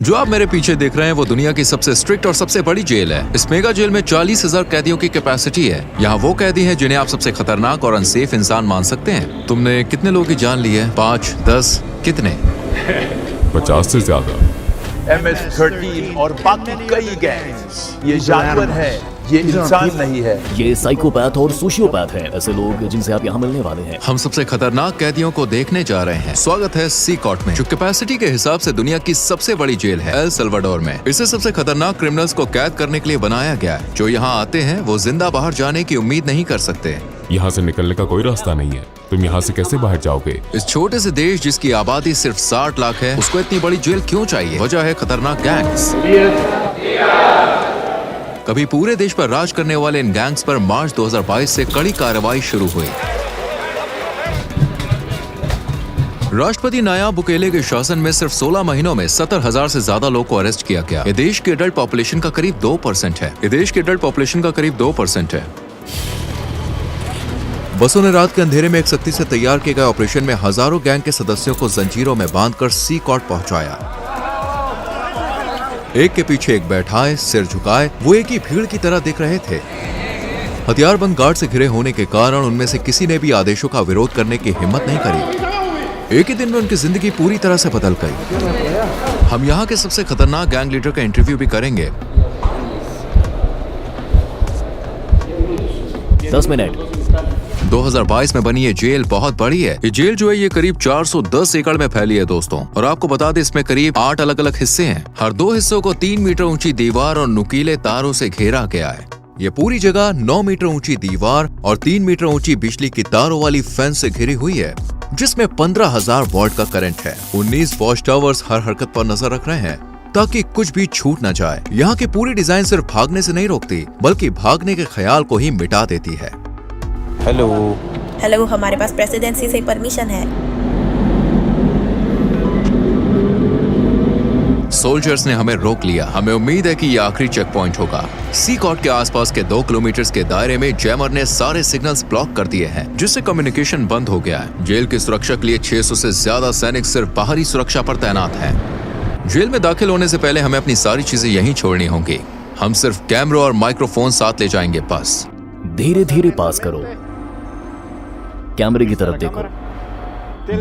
जो आप मेरे पीछे देख रहे हैं वो दुनिया की सबसे स्ट्रिक्ट और सबसे बड़ी जेल है। इस मेगा जेल में 40,000 कैदियों की कैपेसिटी है। यहाँ वो कैदी हैं जिन्हें आप सबसे खतरनाक और अनसेफ इंसान मान सकते हैं। तुमने कितने लोगों की जान ली है? 5, 10, कितने? 50 से ज्यादा। MS-13 और बाकी कई गैंग्स। ये जानवर है, ये इंसान नहीं है। ये साइकोपैथ और सोशियोपैथ हैं, ऐसे लोग जिनसे आप यहाँ मिलने वाले हैं। हम सबसे खतरनाक कैदियों को देखने जा रहे हैं। स्वागत है सी कॉट में, जो कैपेसिटी के हिसाब से दुनिया की सबसे बड़ी जेल है एल सल्वाडोर में। इसे सबसे खतरनाक क्रिमिनल्स को कैद करने के लिए बनाया गया है। जो यहाँ आते हैं वो जिंदा बाहर जाने की उम्मीद नहीं कर सकते। यहाँ से निकलने का कोई रास्ता नहीं है। तुम यहाँ से कैसे बाहर जाओगे? इस छोटे से देश जिसकी आबादी सिर्फ 60 लाख है, उसको इतनी बड़ी जेल क्यों चाहिए? वजह है खतरनाक गैंग्स। कभी पूरे देश पर राज करने वाले इन गैंग्स पर मार्च 2022 से कड़ी कार्रवाई शुरू हुई। राष्ट्रपति नायाब बुकेले के शासन में सिर्फ 16 महीनों में 70,000 से ज्यादा लोगों को अरेस्ट किया गया। ये देश की एडल्ट पॉपुलेशन का करीब 2% है। बसों ने रात के अंधेरे में एक सख्ती से तैयार किए गए ऑपरेशन में हजारों गैंग के सदस्यों को जंजीरों में बांधकर सी कॉट पहुंचाया। एक के पीछे एक बैठाए, सिर झुकाए, वो एक ही भीड़ की तरह दिख रहे थे। हथियारबंद गार्ड से घिरे होने के कारण उनमें से किसी ने भी आदेशों का विरोध करने की हिम्मत नहीं करी। एक ही दिन में उनकी जिंदगी पूरी तरह से बदल गई। हम यहाँ के सबसे खतरनाक गैंग लीडर का इंटरव्यू भी करेंगे। 10 मिनट। 2022 में बनी ये जेल बहुत बड़ी है। ये जेल जो है ये करीब 410 एकड़ में फैली है दोस्तों। और आपको बता दें इसमें करीब 8 अलग अलग हिस्से हैं। हर 2 हिस्सों को 3 मीटर ऊंची दीवार और नुकीले तारों से घेरा गया है। ये पूरी जगह 9 मीटर ऊंची दीवार और 3 मीटर ऊंची बिजली की तारों वाली फेंस से घिरी हुई है, जिसमें 15,000 वॉट का करंट है। 19 वॉच टावर्स हर हरकत पर नजर रख रहे हैं ताकि कुछ भी छूट न जाए। यहाँ की पूरी डिजाइन सिर्फ भागने से नहीं रोकती, बल्कि भागने के ख्याल को ही मिटा देती है। हेलो, हमारे पास प्रेसिडेंसी से परमिशन है। सोल्जर्स ने हमें रोक लिया। हमें उम्मीद है कि ये आखिरी चेक पॉइंट होगा। सी कॉट के आसपास के 2 किलोमीटर के दायरे में जैमर ने सारे सिग्नल्स ब्लॉक कर दिए हैं, जिससे कम्युनिकेशन बंद हो गया है। जेल की सुरक्षा के लिए 600 से ज्यादा सैनिक सिर्फ बाहरी सुरक्षा पर तैनात हैं। जेल में दाखिल होने से पहले हमें अपनी सारी चीजें यहीं छोड़नी होंगी। हम सिर्फ कैमरा और माइक्रोफोन साथ ले जाएंगे बस। धीरे धीरे पास करो, कैमरे की तरफ देखो।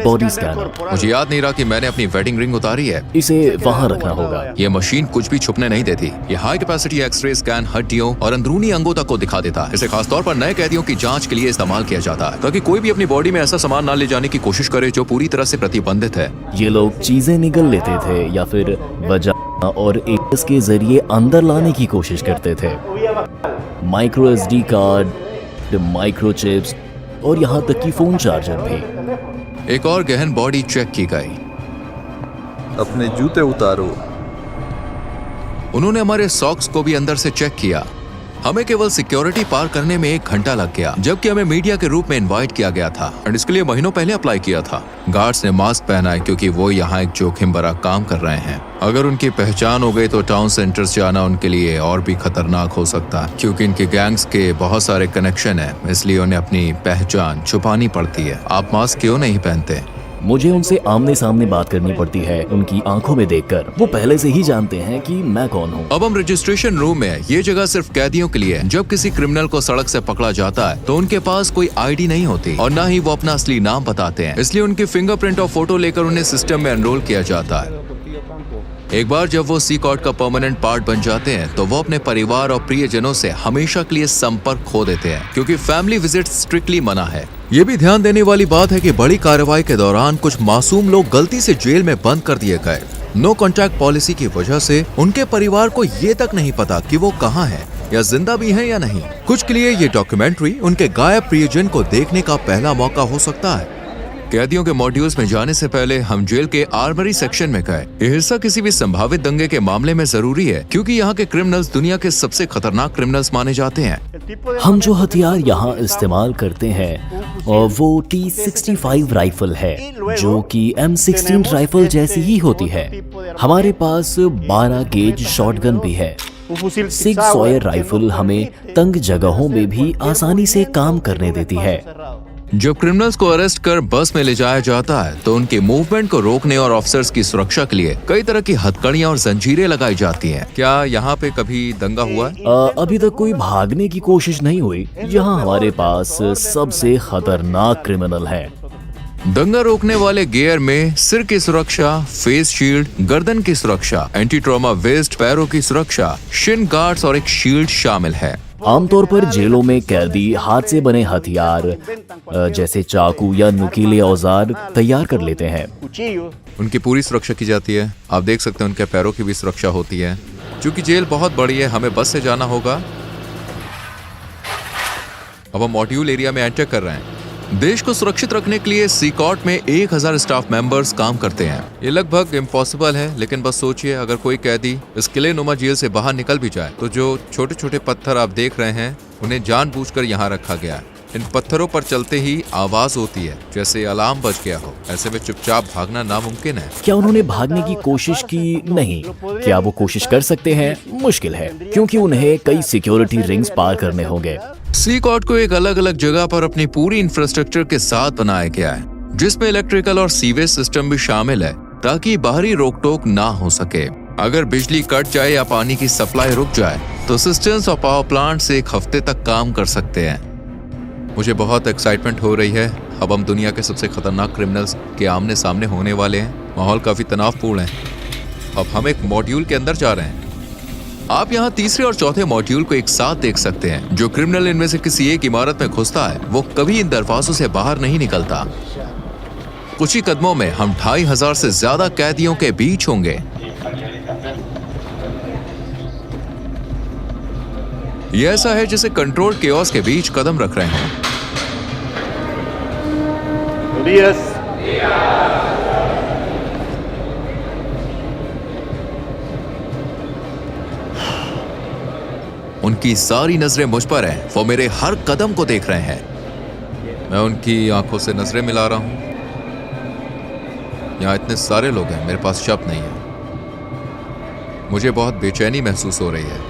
Body scanner. मुझे याद नहीं रहा कि मैंने अपनी वेडिंग रिंग उतारी है। इसे वहां रखना होगा। ये मशीन कुछ भी छुपने नहीं देती। ये हाई कैपेसिटी एक्सरे स्कैन हड्डियों और अंदरूनी अंगों तक को दिखा देता है। इसे खासतौर पर नए कैदियों की जांच के लिए इस्तेमाल किया जाता है, ताकि कोई भी अपनी बॉडी में ऐसा सामान ना ले जाने की कोशिश करे जो पूरी तरह से प्रतिबंधित है। ये लोग चीजें निगल लेते थे या फिर वजाना और एड्स के जरिए अंदर लाने की कोशिश करते थे। Micro SD card, micro chips और यहाँ तक कि फोन चार्जर भी। एक और गहन बॉडी चेक की गई। अपने जूते उतारो। उन्होंने हमारे सॉक्स को भी अंदर से चेक किया। हमें केवल सिक्योरिटी पार करने में 1 घंटा लग गया, जबकि हमें मीडिया के रूप में इनवाइट किया गया था और इसके लिए महीनों पहले अप्लाई किया था। गार्ड्स ने मास्क पहना है क्योंकि वो यहाँ एक जोखिम भरा काम कर रहे हैं। अगर उनकी पहचान हो गई तो टाउन सेंटर्स जाना उनके लिए और भी खतरनाक हो सकता है, क्योंकि इनके गैंग्स के बहुत सारे कनेक्शन है, इसलिए उन्हें अपनी पहचान छुपानी पड़ती है। आप मास्क क्यों नहीं पहनते? मुझे उनसे आमने सामने बात करनी पड़ती है, उनकी आंखों में देखकर। वो पहले से ही जानते हैं कि मैं कौन हूँ। अब हम रजिस्ट्रेशन रूम में हैं। ये जगह सिर्फ कैदियों के लिए है। जब किसी क्रिमिनल को सड़क से पकड़ा जाता है तो उनके पास कोई ID नहीं होती और न ही वो अपना असली नाम बताते हैं, इसलिए उनकी फिंगरप्रिंट और फोटो लेकर उन्हें सिस्टम में एनरोल किया जाता है। एक बार जब वो सी कॉट का परमानेंट पार्ट बन जाते हैं तो वो अपने परिवार और प्रियजनों से हमेशा के लिए संपर्क खो देते हैं, क्योंकि फैमिली विजिट स्ट्रिक्टली मना है। ये भी ध्यान देने वाली बात है कि बड़ी कार्रवाई के दौरान कुछ मासूम लोग गलती से जेल में बंद कर दिए गए। नो कॉन्टैक्ट पॉलिसी की वजह से उनके परिवार को ये तक नहीं पता कि वो कहाँ हैं या जिंदा भी हैं या नहीं। कुछ के लिए ये डॉक्यूमेंट्री उनके गायब प्रियजन को देखने का पहला मौका हो सकता है। कैदियों के मॉड्यूल्स में जाने से पहले हम जेल के आर्मरी सेक्शन में गए। ये हिस्सा किसी भी संभावित दंगे के मामले में जरूरी है, क्योंकि यहाँ के क्रिमिनल्स दुनिया के सबसे खतरनाक क्रिमिनल्स माने जाते हैं। हम जो हथियार यहाँ इस्तेमाल करते हैं वो T65 राइफल है, जो कि M16 राइफल जैसी ही होती है। हमारे पास 12 गेज शॉटगन भी है। सिग सॉयर राइफल हमें तंग जगहों में भी आसानी से काम करने देती है। जब क्रिमिनल्स को अरेस्ट कर बस में ले जाया जाता है तो उनके मूवमेंट को रोकने और ऑफिसर्स की सुरक्षा के लिए कई तरह की हथकड़ियां और जंजीरें लगाई जाती हैं। क्या यहाँ पे कभी दंगा हुआ है? अभी तक कोई भागने की कोशिश नहीं हुई। यहाँ हमारे पास सबसे खतरनाक क्रिमिनल है। दंगा रोकने वाले गियर में सिर की सुरक्षा, फेस शील्ड, गर्दन की सुरक्षा, एंटी ट्रॉमा वेस्ट, पैरों की सुरक्षा, शिन गार्ड्स और एक शील्ड शामिल है। आमतौर पर जेलों में कैदी हाथ से बने हथियार जैसे चाकू या नुकीले औजार तैयार कर लेते हैं। उनकी पूरी सुरक्षा की जाती है। आप देख सकते हैं उनके पैरों की भी सुरक्षा होती है। क्योंकि जेल बहुत बड़ी है, हमें बस से जाना होगा। अब हम मॉड्यूल एरिया में एंटर कर रहे हैं। देश को सुरक्षित रखने के लिए सीकॉट में 1000 स्टाफ मेंबर्स काम करते हैं। ये लगभग इम्पॉसिबल है, लेकिन बस सोचिए अगर कोई कैदी इस किले नुमा जेल से बाहर निकल भी जाए तो जो छोटे छोटे पत्थर आप देख रहे हैं उन्हें जानबूझकर यहाँ रखा गया है। इन पत्थरों पर चलते ही आवाज होती है जैसे अलार्म बज गया हो। ऐसे में चुपचाप भागना नामुमकिन है। क्या उन्होंने भागने की कोशिश की? नहीं। क्या वो कोशिश कर सकते हैं? मुश्किल है, क्योंकि उन्हें कई सिक्योरिटी रिंग्स पार करने होंगे। सीकॉट को एक अलग अलग जगह पर अपनी पूरी इंफ्रास्ट्रक्चर के साथ बनाया गया है, जिसमें इलेक्ट्रिकल और सीवेज सिस्टम भी शामिल है ताकि बाहरी रोक टोक ना हो सके। अगर बिजली कट जाए या पानी की सप्लाई रुक जाए तो सिस्टम्स और पावर प्लांट से 1 हफ्ते तक काम कर सकते हैं। मुझे बहुत एक्साइटमेंट हो रही है। अब हम दुनिया के सबसे खतरनाक क्रिमिनल्स के आमने सामने होने वाले हैं। माहौल काफी तनावपूर्ण है। अब हम एक मॉड्यूल के अंदर जा रहे हैं। आप यहाँ तीसरे और चौथे मॉड्यूल को एक साथ देख सकते हैं। जो क्रिमिनल इनमें से किसी एक इमारत में घुसता है वो कभी इन दरवाजों से बाहर नहीं निकलता। कुछ ही कदमों में हम 2500 से ज्यादा कैदियों के बीच होंगे। ये ऐसा है जैसे कंट्रोल केओस के बीच कदम रख रहे हैं। उनकी सारी नजरें मुझ पर हैं। वो मेरे हर कदम को देख रहे हैं। मैं उनकी आंखों से नजरें मिला रहा हूं। यहाँ इतने सारे लोग हैं, मेरे पास शब्द नहीं है। मुझे बहुत बेचैनी महसूस हो रही है।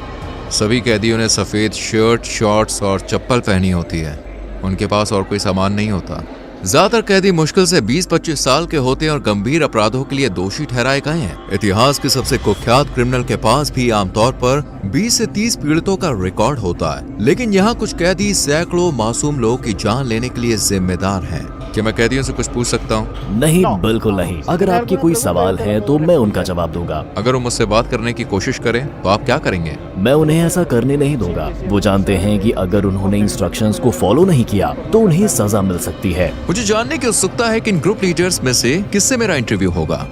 सभी कैदियों ने सफेद शर्ट, शॉर्ट्स और चप्पल पहनी होती है। उनके पास और कोई सामान नहीं होता। ज्यादातर कैदी मुश्किल से 20-25 साल के होते हैं और गंभीर अपराधों के लिए दोषी ठहराए गए हैं। इतिहास के सबसे कुख्यात क्रिमिनल के पास भी आमतौर पर 20 से 30 पीड़ितों का रिकॉर्ड होता है, लेकिन यहाँ कुछ कैदी सैकड़ों मासूम लोगों की जान लेने के लिए जिम्मेदार हैं। क्या मैं कैदियों से कुछ पूछ सकता हूँ? नहीं, बिल्कुल नहीं। अगर आपके कोई सवाल है तो मैं उनका जवाब दूंगा। अगर वो मुझसे बात करने की कोशिश करें तो आप क्या करेंगे? मैं उन्हें ऐसा करने नहीं दूंगा। वो जानते हैं कि अगर उन्होंने इंस्ट्रक्शंस को फॉलो नहीं किया तो उन्हें सजा मिल सकती है। मुझे जानने की उत्सुकता है कि इन ग्रुप लीडर्स में से किससे मेरा इंटरव्यू होगा।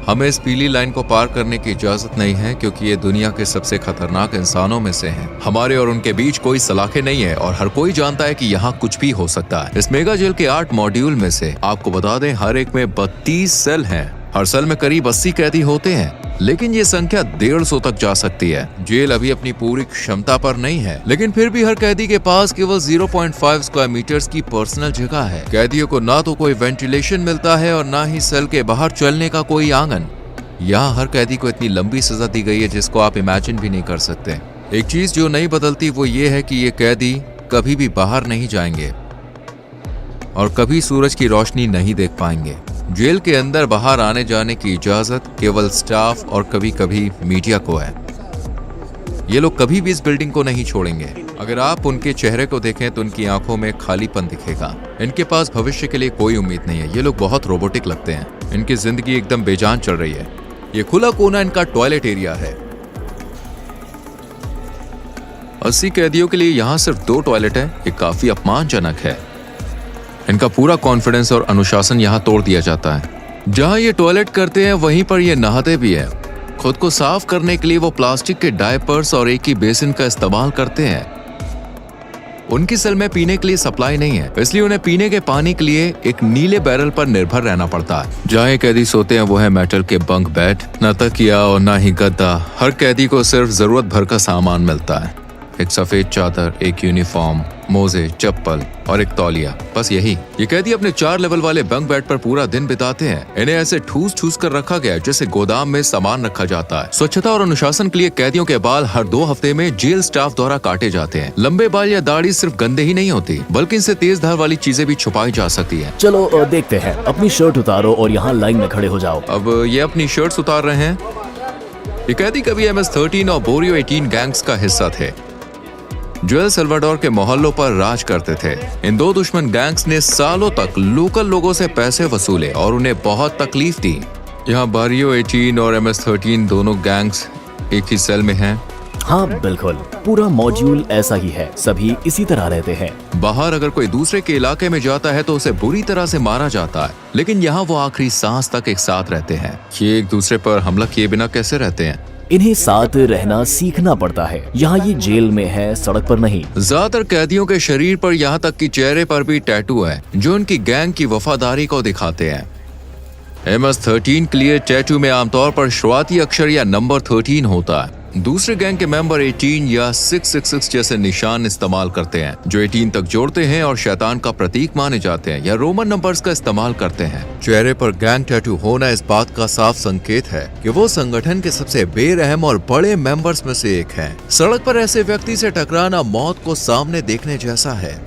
हमें इस पीली लाइन को पार करने की इजाजत नहीं है क्योंकि ये दुनिया के सबसे खतरनाक इंसानों में से हैं। हमारे और उनके बीच कोई सलाखें नहीं है और हर कोई जानता है कि यहाँ कुछ भी हो सकता है। इस मेगा जेल के 8 मॉड्यूल में से आपको बता दें हर एक में 32 सेल हैं। हर सेल में करीब 80 कैदी होते हैं, लेकिन ये संख्या 150 तक जा सकती है। जेल अभी अपनी पूरी क्षमता पर नहीं है, लेकिन फिर भी हर कैदी के पास केवल 0.5 स्क्वायर मीटर्स की पर्सनल जगह है। कैदियों को ना तो कोई वेंटिलेशन मिलता है और ना ही सेल के बाहर चलने का कोई आंगन। यहाँ हर कैदी को इतनी लंबी सजा दी गई है जिसको आप इमेजिन भी नहीं कर सकते। एक चीज जो नहीं बदलती वो ये है कि ये कैदी कभी भी बाहर नहीं जाएंगे और कभी सूरज की रोशनी नहीं देख पाएंगे। जेल के अंदर बाहर आने जाने की इजाजत केवल स्टाफ और कभी कभी मीडिया को है। ये लोग कभी भी इस बिल्डिंग को नहीं छोड़ेंगे। अगर आप उनके चेहरे को देखें तो उनकी आंखों में खालीपन दिखेगा। इनके पास भविष्य के लिए कोई उम्मीद नहीं है। ये लोग बहुत रोबोटिक लगते हैं। इनकी जिंदगी एकदम बेजान चल रही है। ये खुला कोना इनका टॉयलेट एरिया है। 80 कैदियों के लिए यहाँ सिर्फ 2 टॉयलेट है। ये काफी अपमानजनक है। इनका पूरा कॉन्फिडेंस और अनुशासन यहाँ तोड़ दिया जाता है। जहाँ ये टॉयलेट करते हैं वहीं पर ये नहाते भी हैं। खुद को साफ करने के लिए वो प्लास्टिक के डायपर्स और एक ही बेसिन का इस्तेमाल करते हैं। उनकी सेल में पीने के लिए सप्लाई नहीं है, इसलिए उन्हें पीने के पानी के लिए एक नीले बैरल पर निर्भर रहना पड़ता है। जहाँ कैदी सोते हैं वो है मेटल के बंक बेड, न तकिया और न ही गद्दा। हर कैदी को सिर्फ जरूरत भर का सामान मिलता है। एक सफेद चादर, एक यूनिफॉर्म, मोजे, चप्पल और एक तौलिया, बस यही। ये कैदी अपने 4 लेवल वाले बंक बेड पर पूरा दिन बिताते हैं। इन्हें ऐसे ठूस कर रखा गया है जैसे गोदाम में सामान रखा जाता है। स्वच्छता और अनुशासन के लिए कैदियों के बाल हर 2 हफ्ते में जेल स्टाफ द्वारा काटे जाते हैं। लंबे बाल या दाढ़ी सिर्फ गंदे ही नहीं होती, बल्कि इनसे तेज धार वाली चीजें भी छुपाई जा सकती है। चलो देखते हैं, अपनी शर्ट उतारो और यहाँ लाइन में खड़े हो जाओ। अब ये अपनी शर्ट्स उतार रहे हैं। ये कैदी कभी MS-13 और बोरियो 18 गैंग्स का हिस्सा थे जो एल सल्वाडोर के मोहल्लों पर राज करते थे। इन 2 दुश्मन गैंग्स ने सालों तक लोकल लोगों से पैसे वसूले और उन्हें बहुत तकलीफ दी। यहाँ बोरियो 18 और MS-13 दोनों गैंग्स एक ही सेल में हैं। हाँ बिल्कुल, पूरा मॉड्यूल ऐसा ही है, सभी इसी तरह रहते हैं। बाहर अगर कोई दूसरे के इलाके में जाता है तो उसे बुरी तरह से मारा जाता है, लेकिन यहाँ वो आखिरी सांस तक एक साथ रहते हैं। ये एक दूसरे पर हमला किए बिना कैसे रहते हैं? इन्हें साथ रहना सीखना पड़ता है। यहाँ ये जेल में है, सड़क पर नहीं। ज्यादातर कैदियों के शरीर पर यहाँ तक कि चेहरे पर भी टैटू है जो उनकी गैंग की वफादारी को दिखाते हैं। MS-13 के लिए टैटू में आमतौर पर शुरुआती अक्षर या नंबर 13 होता है। दूसरे गैंग के मेंबर 18 या 666 जैसे निशान इस्तेमाल करते हैं जो 18 तक जोड़ते हैं और शैतान का प्रतीक माने जाते हैं, या रोमन नंबर्स का इस्तेमाल करते हैं। चेहरे पर गैंग टैटू होना इस बात का साफ संकेत है कि वो संगठन के सबसे बेरहम और बड़े मेंबर्स में से एक हैं। सड़क पर ऐसे व्यक्ति से टकराना मौत को सामने देखने जैसा है।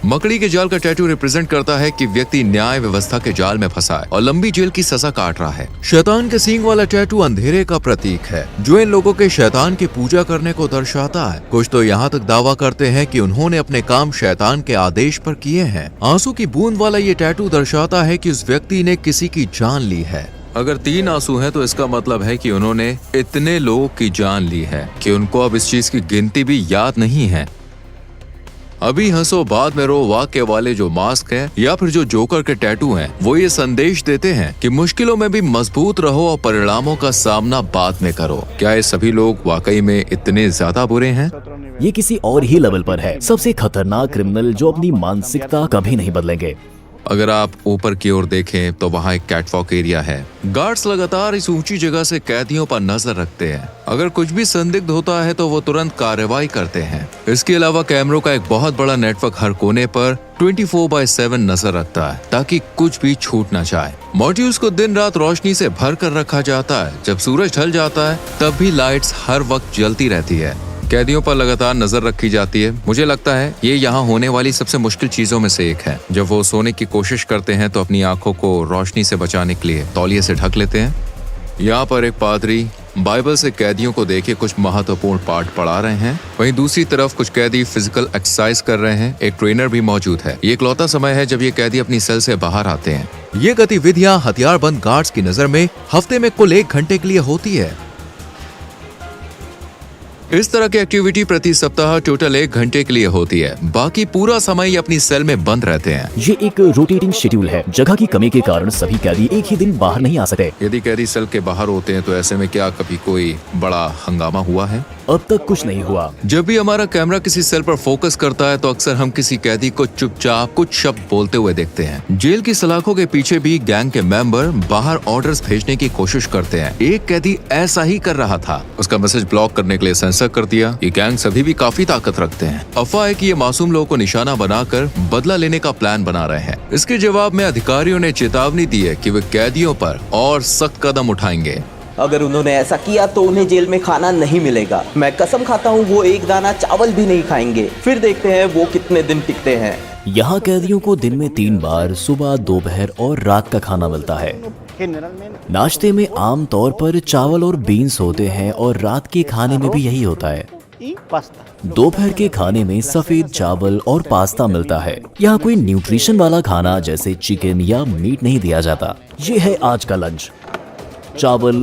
मकड़ी के जाल का टैटू रिप्रेजेंट करता है कि व्यक्ति न्याय व्यवस्था के जाल में फंसा है और लंबी जेल की सजा काट रहा है। शैतान के सींग वाला टैटू अंधेरे का प्रतीक है जो इन लोगों के शैतान की पूजा करने को दर्शाता है। कुछ तो यहाँ तक दावा करते हैं कि उन्होंने अपने काम शैतान के आदेश पर किए हैं। आंसू की बूंद वाला ये टैटू दर्शाता है कि उस व्यक्ति ने किसी की जान ली है। अगर 3 आंसू हैं तो इसका मतलब है कि उन्होंने इतने लोगों की जान ली है कि उनको अब इस चीज की गिनती भी याद नहीं है। अभी हंसो बाद में रो वाक्य वाले जो मास्क हैं या फिर जो जोकर के टैटू हैं, वो ये संदेश देते हैं कि मुश्किलों में भी मजबूत रहो और परिणामों का सामना बाद में करो। क्या ये सभी लोग वाकई में इतने ज्यादा बुरे हैं? ये किसी और ही लेवल पर है। सबसे खतरनाक क्रिमिनल जो अपनी मानसिकता कभी नहीं बदलेंगे। अगर आप ऊपर की ओर देखें तो वहाँ एक कैटवॉक एरिया है। गार्ड्स लगातार इस ऊंची जगह से कैदियों पर नजर रखते हैं। अगर कुछ भी संदिग्ध होता है तो वो तुरंत कार्रवाई करते हैं। इसके अलावा कैमरों का एक बहुत बड़ा नेटवर्क हर कोने पर 24/7 नजर रखता है ताकि कुछ भी छूट न जाए। मॉड्यूल्स को दिन रात रोशनी से भर कर रखा जाता है। जब सूरज ढल जाता है तब भी लाइट्स हर वक्त जलती रहती है। कैदियों पर लगातार नजर रखी जाती है। मुझे लगता है ये यहाँ होने वाली सबसे मुश्किल चीजों में से एक है। जब वो सोने की कोशिश करते हैं तो अपनी आंखों को रोशनी से बचाने के लिए तौलिए से ढक लेते हैं। यहाँ पर एक पादरी बाइबल से कैदियों को देके कुछ महत्वपूर्ण पाठ पढ़ा रहे हैं। वहीं दूसरी तरफ कुछ कैदी फिजिकल एक्सरसाइज कर रहे हैं। एक ट्रेनर भी मौजूद है। ये इकलौता समय है जब ये कैदी अपनी सेल से बाहर आते हैं। ये गतिविधियाँ हथियारबंद गार्ड्स की नजर में हफ्ते में कुल 1 घंटे के लिए होती है। इस तरह की एक्टिविटी प्रति सप्ताह टोटल 1 घंटे के लिए होती है। बाकी पूरा समय ये अपनी सेल में बंद रहते हैं। ये एक रोटेटिंग शेड्यूल है। जगह की कमी के कारण सभी कैदी एक ही दिन बाहर नहीं आ सकते। यदि कैदी सेल के बाहर होते हैं तो ऐसे में क्या कभी कोई बड़ा हंगामा हुआ है? अब तक कुछ नहीं हुआ। जब भी हमारा कैमरा किसी सेल पर फोकस करता है तो अक्सर हम किसी कैदी को चुपचाप कुछ शब्द बोलते हुए देखते हैं। जेल की सलाखों के पीछे भी गैंग के मेंबर बाहर ऑर्डर्स भेजने की कोशिश करते हैं। एक कैदी ऐसा ही कर रहा था। उसका मैसेज ब्लॉक करने के लिए सेंसर कर दिया। ये गैंग सभी भी काफी ताकत रखते हैं। अफवाह है कि ये मासूम लोगों को निशाना बनाकर बदला लेने का प्लान बना रहे हैं। इसके जवाब में अधिकारियों ने चेतावनी दी है कि वे कैदियों पर और सख्त कदम उठाएंगे। अगर उन्होंने ऐसा किया तो उन्हें जेल में खाना नहीं मिलेगा। मैं कसम खाता हूँ वो एक दाना चावल भी नहीं खाएंगे। फिर देखते हैं वो कितने दिन टिकते हैं। यहाँ कैदियों को दिन में 3 बार सुबह, दोपहर और रात का खाना मिलता है। नाश्ते में आम तौर पर चावल और बीन्स होते हैं और रात के खाने में भी यही होता है। दोपहर के खाने में सफेद चावल और पास्ता मिलता है। यहाँ कोई न्यूट्रिशन वाला खाना जैसे चिकन या मीट नहीं दिया जाता। ये है आज का लंच। चावल,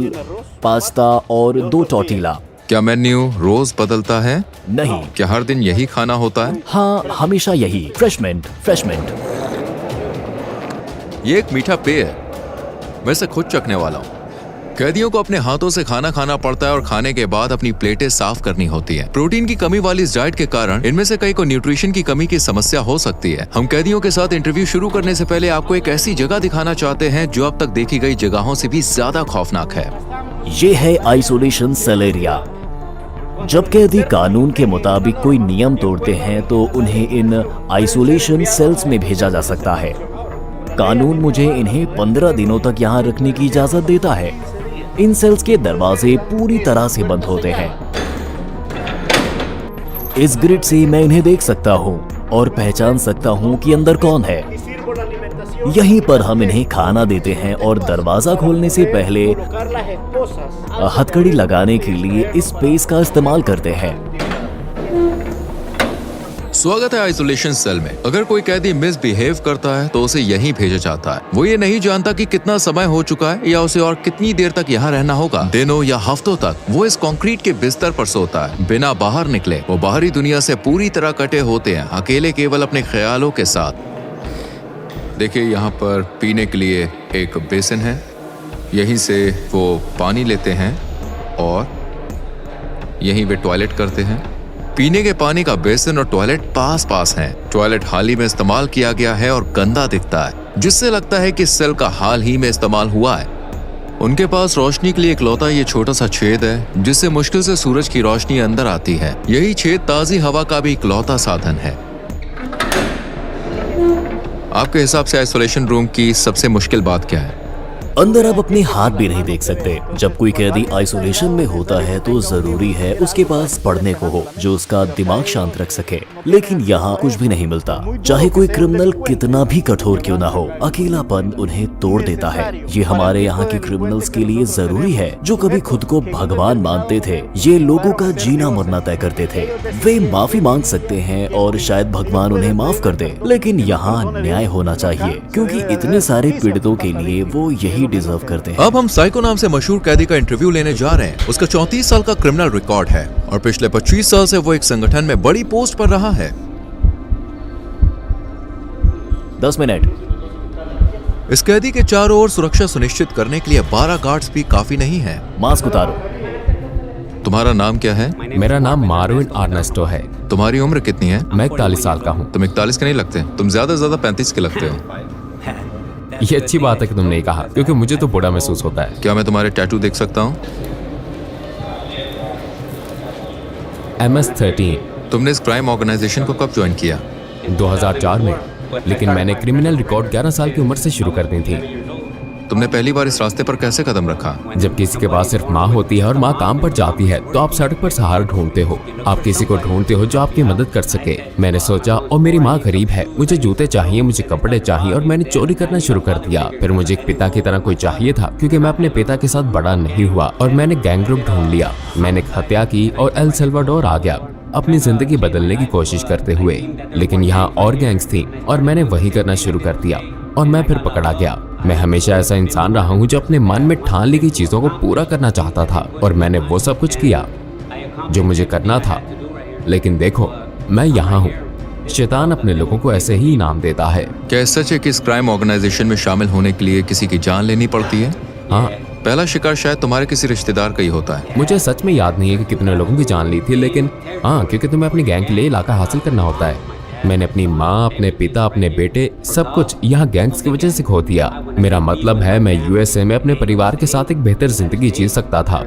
पास्ता और 2 टॉर्टिला। क्या मेन्यू रोज बदलता है? नहीं। क्या हर दिन यही खाना होता है? हाँ, हमेशा यही। फ्रेशमेंट। ये एक मीठा पेय है। मैं इसे खुद चखने वाला हूँ। कैदियों को अपने हाथों से खाना खाना पड़ता है और खाने के बाद अपनी प्लेटें साफ करनी होती है। प्रोटीन की कमी वाली इस डाइट के कारण इनमें से कई को न्यूट्रिशन की कमी की समस्या हो सकती है। हम कैदियों के साथ इंटरव्यू शुरू करने से पहले आपको एक ऐसी जगह दिखाना चाहते हैं जो अब तक देखी गई जगहों से भी ज्यादा खौफनाक है। ये है आइसोलेशन सेल एरिया। जब कैदी कानून के मुताबिक कोई नियम तोड़ते हैं तो उन्हें इन आइसोलेशन सेल्स में भेजा जा सकता है। कानून मुझे इन्हें 15 दिनों तक यहाँ रखने की इजाजत देता है। इन सेल्स के दरवाजे पूरी तरह से बंद होते हैं। इस ग्रिड से मैं इन्हें देख सकता हूँ और पहचान सकता हूँ कि अंदर कौन है। यहीं पर हम इन्हें खाना देते हैं और दरवाजा खोलने से पहले हथकड़ी लगाने के लिए इस स्पेस का इस्तेमाल करते हैं। स्वागत है आइसोलेशन सेल में। अगर कोई कैदी मिसबिहेव करता है तो उसे यहीं भेजा जाता है। वो ये नहीं जानता कि कितना समय हो चुका है या उसे और कितनी देर तक यहाँ रहना होगा। दिनों या हफ्तों तक वो इस कंक्रीट के बिस्तर पर सोता है बिना बाहर निकले। वो बाहरी दुनिया से पूरी तरह कटे होते हैं, अकेले केवल अपने ख्यालों के साथ। देखिए, यहाँ पर पीने के लिए एक बेसिन है। यहीं से वो पानी लेते हैं और यहीं वे टॉयलेट करते हैं। पीने के पानी का बेसिन और टॉयलेट पास पास हैं। टॉयलेट हाल ही में इस्तेमाल किया गया है और गंदा दिखता है, जिससे लगता है कि सेल का हाल ही में इस्तेमाल हुआ है। उनके पास रोशनी के लिए इकलौता ये छोटा सा छेद है, जिससे मुश्किल से सूरज की रोशनी अंदर आती है। यही छेद ताजी हवा का भी इकलौता साधन है। आपके हिसाब से आइसोलेशन रूम की सबसे मुश्किल बात क्या है? अंदर आप अपने हाथ भी नहीं देख सकते। जब कोई कैदी आइसोलेशन में होता है तो जरूरी है उसके पास पढ़ने को हो जो उसका दिमाग शांत रख सके, लेकिन यहाँ कुछ भी नहीं मिलता। चाहे कोई क्रिमिनल कितना भी कठोर क्यों ना हो, अकेलापन उन्हें तोड़ देता है। ये हमारे यहाँ के क्रिमिनल्स के लिए जरूरी है जो कभी खुद को भगवान मानते थे। ये लोगों का जीना मरना तय करते थे। वे माफी मांग सकते हैं और शायद भगवान उन्हें माफ कर दे, लेकिन यहाँ न्याय होना चाहिए क्योंकि इतने सारे पीड़ितों के लिए वो यही डिजर्व करते हैं। अब हम साइको नाम से मशहूर कैदी का इंटरव्यू लेने जा रहे हैं। उसका 34 साल का क्रिमिनल रिकॉर्ड है और पिछले 25 साल से वो एक संगठन में बड़ी पोस्ट पर रहा है। 10 मिनट। इस कैदी के चारों ओर सुरक्षा सुनिश्चित करने के लिए 12 गार्ड्स भी काफी नहीं है। मास्क उतारो। तुम्हारा नाम क्या है? मेरा नाम मार्विन आर्नेस्टो है। तुम्हारी उम्र कितनी है? मैं 41 साल का हूँ। तुम 41 के नहीं लगते, तुम ज्यादा से ज्यादा 35 के लगते हो। ये अच्छी बात है कि तुमने कहा, क्योंकि मुझे तो बुरा महसूस होता है। क्या मैं तुम्हारे टैटू देख सकता हूँ? MS-13। तुमने इस क्राइम ऑर्गेनाइजेशन को कब ज्वाइन किया? 2004 में, लेकिन मैंने क्रिमिनल रिकॉर्ड 11 साल की उम्र से शुरू कर दी थी। तुमने पहली बार इस रास्ते पर कैसे कदम रखा? जब किसी के पास सिर्फ माँ होती है और माँ काम पर जाती है तो आप सड़क पर सहारा ढूंढते हो। आप किसी को ढूंढते हो जो आपकी मदद कर सके। मैंने सोचा, और मेरी माँ गरीब है, मुझे जूते चाहिए, मुझे कपड़े चाहिए, और मैंने चोरी करना शुरू कर दिया। फिर मुझे एक पिता की तरह कोई चाहिए था, क्योंकि मैं अपने पिता के साथ बड़ा नहीं हुआ, और मैंने गैंग ग्रुप ढूंढ लिया। मैंने एक हत्या की और एल सल्वाडोर आ गया अपनी जिंदगी बदलने की कोशिश करते हुए। लेकिन यहाँ और गैंग्स थी और मैंने वही करना शुरू कर दिया और मैं फिर पकड़ा गया। मैं हमेशा ऐसा इंसान रहा हूँ जो अपने मन में ठान ली गई चीजों को पूरा करना चाहता था, और मैंने वो सब कुछ किया जो मुझे करना था। लेकिन देखो, मैं यहाँ हूँ। शैतान अपने लोगों को ऐसे ही इनाम देता है। क्या सच है कि इस क्राइम ऑर्गेनाइजेशन में शामिल होने के लिए किसी की जान लेनी पड़ती है? हाँ। पहला शिकार शायद तुम्हारे किसी रिश्तेदार का ही होता है। मुझे सच में याद नहीं है कि कितने लोगों की जान ली थी, लेकिन हाँ, क्योंकि तुम्हें अपनी गैंग के लिए इलाका हासिल करना होता है। मैंने अपनी माँ, अपने पिता, अपने बेटे, सब कुछ यहाँ गैंग्स की वजह से खो दिया। मेरा मतलब है, मैं USA में अपने परिवार के साथ एक बेहतर जिंदगी जी सकता था,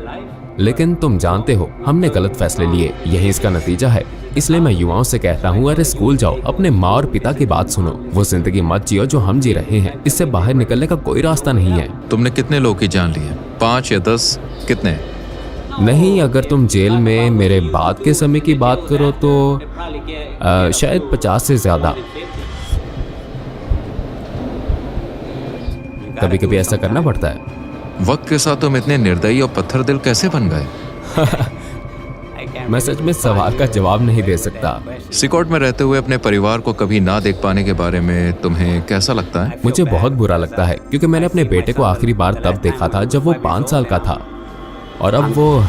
लेकिन तुम जानते हो, हमने गलत फैसले लिए। यही इसका नतीजा है। इसलिए मैं युवाओं से कहता हूँ, अरे स्कूल जाओ, अपने माँ और पिता की बात सुनो। वो जिंदगी मत जियो जो हम जी रहे हैं। इससे बाहर निकलने का कोई रास्ता नहीं है। तुमने कितने लोग की जान ली है? 5 या 10? कितने? नहीं, अगर तुम जेल में मेरे बाद के समय की बात करो तो शायद 50 से ज्यादा। कभी कभी ऐसा करना पड़ता है। वक्त के साथ तुम इतने निर्दयी और पत्थर दिल कैसे बन गए? मैं सच में सवाल का जवाब नहीं दे सकता। सिकोट में रहते हुए अपने परिवार को कभी ना देख पाने के बारे में तुम्हें कैसा लगता है? मुझे बहुत बुरा लगता है, क्योंकि मैंने अपने बेटे को आखिरी बार तब देखा था जब वो 5 साल का था, और अब वो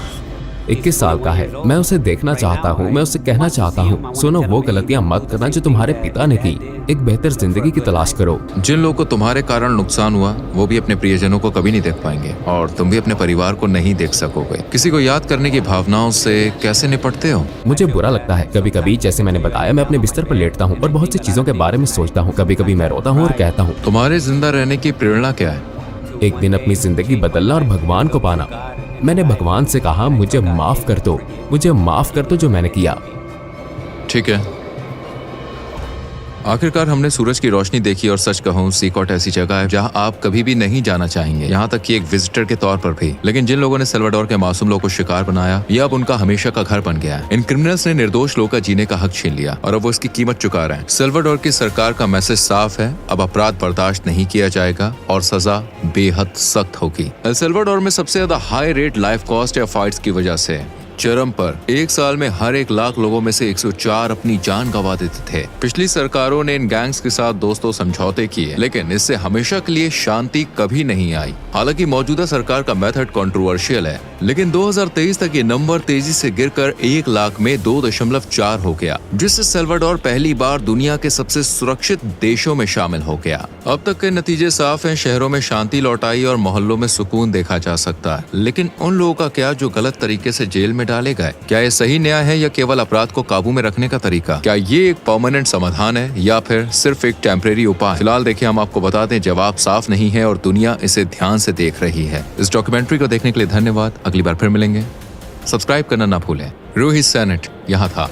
21 साल का है। मैं उसे देखना चाहता हूँ। मैं उसे कहना चाहता हूँ, सुनो, वो गलतियाँ मत करना जो तुम्हारे पिता ने की। एक बेहतर जिंदगी की तलाश करो। जिन लोगों को तुम्हारे कारण नुकसान हुआ, वो भी अपने प्रियजनों को कभी नहीं देख पाएंगे, और तुम भी अपने परिवार को नहीं देख सकोगे। किसी को याद करने की भावनाओं से कैसे निपटते हो? मुझे बुरा लगता है। कभी कभी, जैसे मैंने बताया, मैं अपने बिस्तर पर लेटता हूँ और बहुत सी चीजों के बारे में सोचता हूँ। कभी कभी मैं रोता हूँ और कहता हूँ, तुम्हारे जिंदा रहने की प्रेरणा क्या है? एक दिन अपनी जिंदगी बदलना और भगवान को पाना। मैंने भगवान से कहा मुझे माफ कर दो, मुझे माफ कर दो जो मैंने किया। ठीक है। आखिरकार हमने सूरज की रोशनी देखी और सच कहूं सीकॉट ऐसी जगह है जहां आप कभी भी नहीं जाना चाहेंगे, यहाँ तक कि एक विजिटर के तौर पर भी। लेकिन जिन लोगों ने सल्वाडोर के मासूम लोगों को शिकार बनाया, ये अब उनका हमेशा का घर बन गया है। इन क्रिमिनल्स ने निर्दोष लोगों का जीने का हक छीन लिया और अब वो इसकी कीमत चुका रहे हैं। सल्वाडोर की सरकार का मैसेज साफ है, अब अपराध बर्दाश्त नहीं किया जाएगा और सजा बेहद सख्त होगी। एल सल्वाडोर में सबसे ज्यादा हाई रेट लाइफ कॉस्ट या फाइट्स की वजह से चरम पर एक साल में हर 1 लाख लोगों में से 104 अपनी जान गंवा देते थे। पिछली सरकारों ने इन गैंग्स के साथ दोस्तों समझौते किए, लेकिन इससे हमेशा के लिए शांति कभी नहीं आई। हालांकि मौजूदा सरकार का मेथड कंट्रोवर्शियल है, लेकिन 2023 तक ये नंबर तेजी से गिरकर 1 लाख में 2.4 हो गया, जिससे सल्वाडोर पहली बार दुनिया के सबसे सुरक्षित देशों में शामिल हो गया। अब तक के नतीजे साफ हैं, शहरों में शांति लौट आई और मोहल्लों में सुकून देखा जा सकता है। लेकिन उन लोगों का क्या जो गलत तरीके से जेल में डाले गए? क्या ये सही न्याय है या केवल अपराध को काबू में रखने का तरीका? क्या ये एक परमानेंट समाधान है या फिर सिर्फ एक टेम्परेरी उपाय? फिलहाल देखिए, हम आपको बता दें, जवाब साफ नहीं है और दुनिया इसे ध्यान से देख रही है। इस डॉक्यूमेंट्री को देखने के लिए धन्यवाद। अगली बार फिर मिलेंगे। सब्सक्राइब करना ना भूलें। रूही सेनेट यहाँ था।